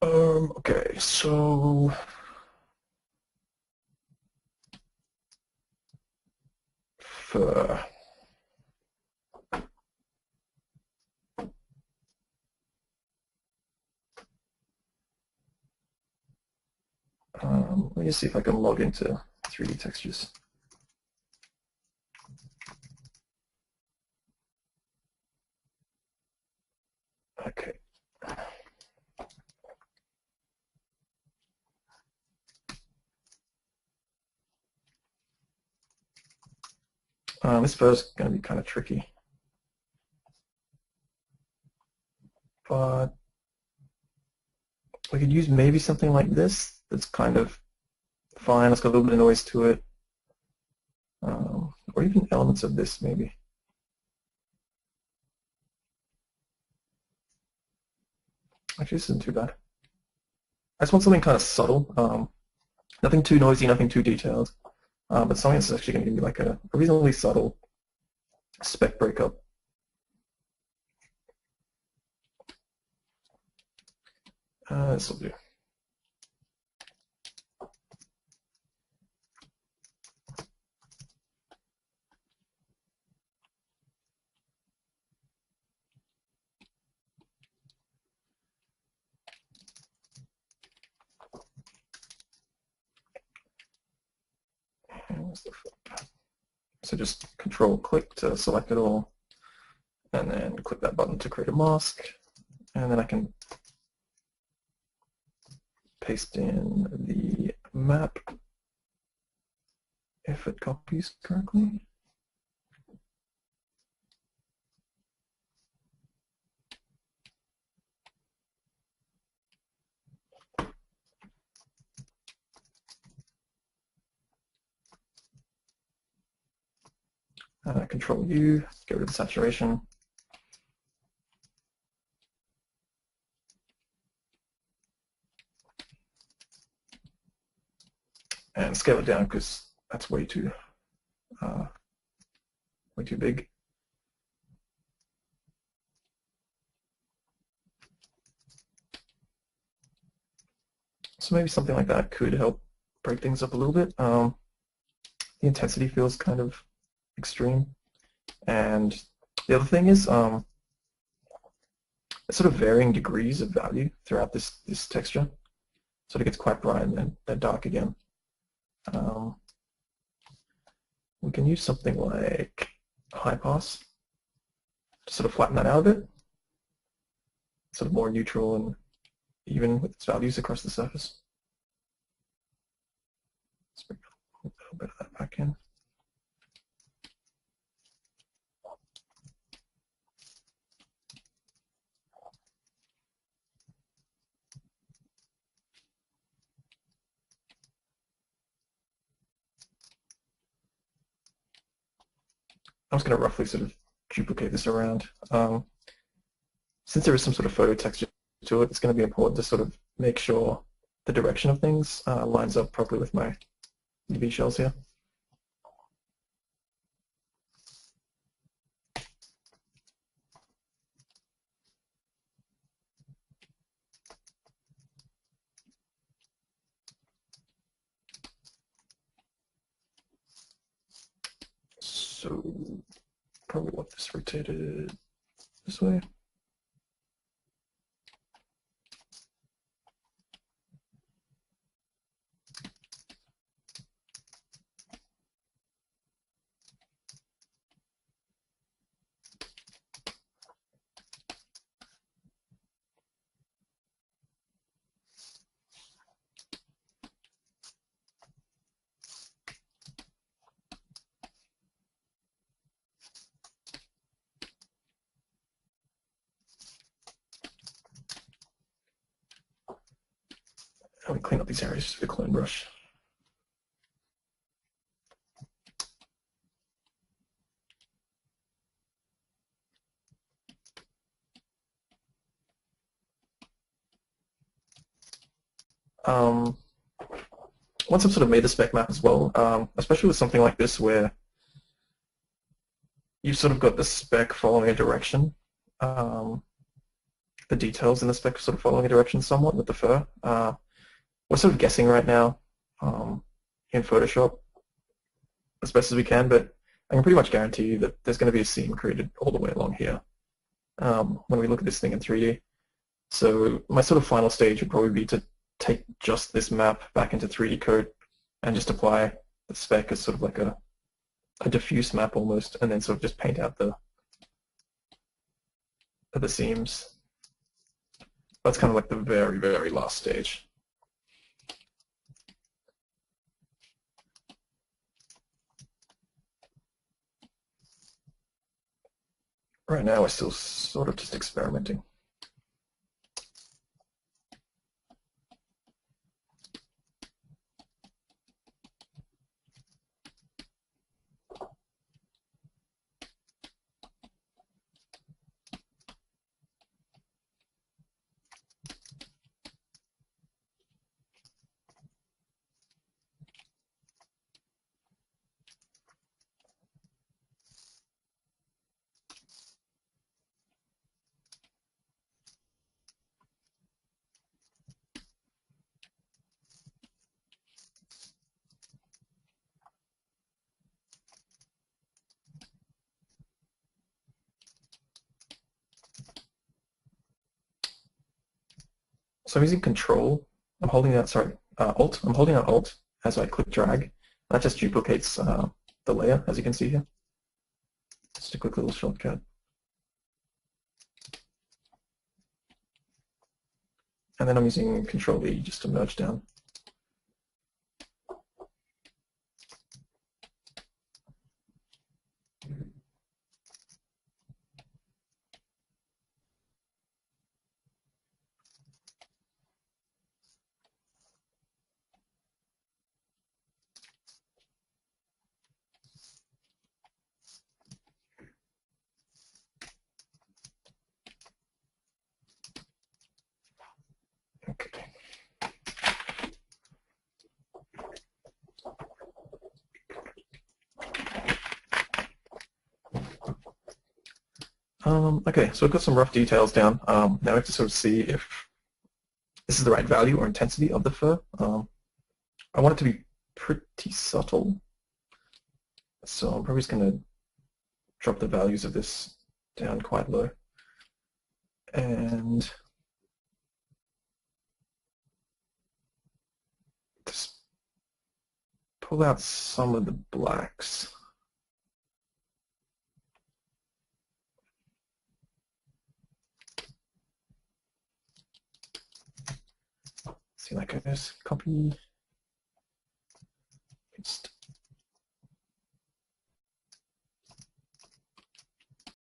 Okay, so for let me just see if I can log into 3D textures. Okay. This first is going to be kind of tricky, but we could use maybe something like this that's kind of fine. It's got a little bit of noise to it, or even elements of this maybe. Actually, this isn't too bad. I just want something kind of subtle, nothing too noisy, nothing too detailed, but something that's actually going to give me like a reasonably subtle spec breakup. This will do. So just Control-click to select it all, and then click that button to create a mask, and then I can paste in the map if it copies correctly. Control U, get rid of the saturation. And scale it down because that's way too big. So maybe something like that could help break things up a little bit. The intensity feels kind of extreme. And the other thing is sort of varying degrees of value throughout this texture. So it gets quite bright and then dark again. We can use something like high pass to sort of flatten that out a bit. Sort of more neutral and even with its values across the surface. Let's bring a little bit of that back in. I'm just going to roughly sort of duplicate this around. Since there is some sort of photo texture to it, it's going to be important to sort of make sure the direction of things lines up properly with my UV shells here. So probably want this rotated this way. Let me clean up these areas with a clone brush. Once I've sort of made the spec map as well, especially with something like this where you've sort of got the spec following a direction, the details in the spec sort of following a direction somewhat with the fur. We're sort of guessing right now in Photoshop as best as we can, but I can pretty much guarantee you that there's going to be a seam created all the way along here when we look at this thing in 3D. So my sort of final stage would probably be to take just this map back into 3D code and just apply the spec as sort of like a diffuse map almost, and then sort of just paint out the seams. That's kind of like the very, very last stage. Right now we're still sort of just experimenting. So I'm using Control. I'm holding out, sorry, Alt. I'm holding out Alt as I click drag. That just duplicates the layer, as you can see here. Just a quick little shortcut. And then I'm using Control E just to merge down. Okay. Okay, so we've got some rough details down. Now we have to sort of see if this is the right value or intensity of the fur. I want it to be pretty subtle, so I'm probably just going to drop the values of this down quite low. And just pull out some of the blacks. See that goes. Copy. Paste.